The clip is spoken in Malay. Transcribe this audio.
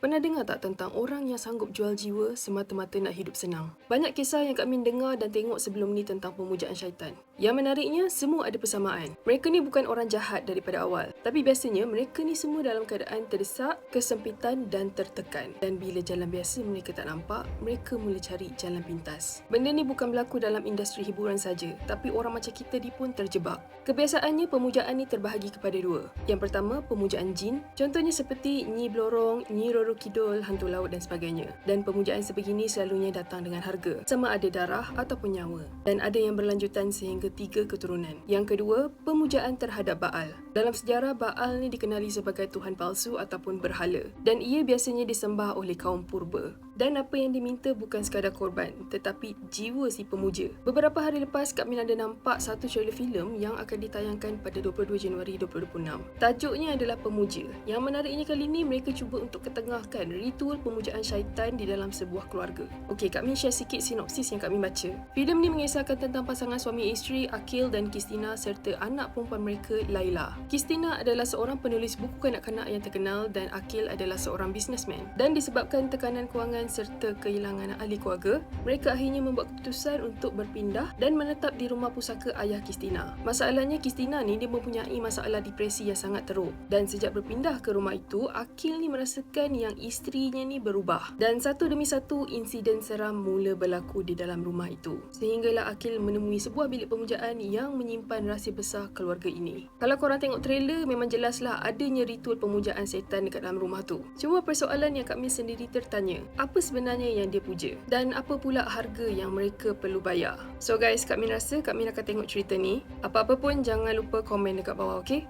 Pernah dengar tak tentang orang yang sanggup jual jiwa semata-mata nak hidup senang? Banyak kisah yang Kak Min dengar dan tengok sebelum ni tentang pemujaan syaitan. Yang menariknya, semua ada persamaan. Mereka ni bukan orang jahat daripada awal. Tapi biasanya, mereka ni semua dalam keadaan terdesak, kesempitan dan tertekan. Dan bila jalan biasa mereka tak nampak, mereka mula cari jalan pintas. Benda ni bukan berlaku dalam industri hiburan saja, tapi orang macam kita ni pun terjebak. Kebiasaannya, pemujaan ni terbahagi kepada dua. Yang pertama, pemujaan jin. Contohnya seperti Nyi Blorong, Nyi Roro Kidul, hantu laut dan sebagainya. Dan pemujaan sebegini selalunya datang dengan harga, sama ada darah ataupun nyawa. Dan ada yang berlanjutan sehingga 3 keturunan. Yang kedua, pemujaan terhadap Baal. Dalam sejarah, Baal ni dikenali sebagai tuhan palsu ataupun berhala. Dan ia biasanya disembah oleh kaum purba. Dan apa yang diminta bukan sekadar korban, tetapi jiwa si pemuja. Beberapa hari lepas, Kak Min ada nampak satu trailer filem yang akan ditayangkan pada 22 Januari 2026. Tajuknya adalah Pemuja. Yang menariknya kali ini, mereka cuba untuk ketengahkan ritual pemujaan syaitan di dalam sebuah keluarga. Okey, Kak Min share sikit sinopsis yang Kak Min baca. Filem ni mengisahkan tentang pasangan suami isteri Akil dan Kistina serta anak perempuan mereka, Laila. Kistina adalah seorang penulis buku kanak-kanak yang terkenal dan Akil adalah seorang businessman. Dan disebabkan tekanan kewangan serta kehilangan ahli keluarga, mereka akhirnya membuat keputusan untuk berpindah dan menetap di rumah pusaka ayah Kistina. Masalahnya, Kistina ni dia mempunyai masalah depresi yang sangat teruk. Dan sejak berpindah ke rumah itu, Akil ni merasakan yang isterinya ni berubah. Dan satu demi satu insiden seram mula berlaku di dalam rumah itu. Sehinggalah Akil menemui sebuah bilik pemujaan yang menyimpan rahsia besar keluarga ini. Kalau korang tengok trailer, memang jelaslah adanya ritual pemujaan setan dekat dalam rumah tu. Cuma persoalan yang Kak Min sendiri tertanya, apa sebenarnya yang dia puja? Dan apa pula harga yang mereka perlu bayar? So guys, Kak Min rasa Kak Min akan tengok cerita ni. Apa-apa pun jangan lupa komen dekat bawah, okey?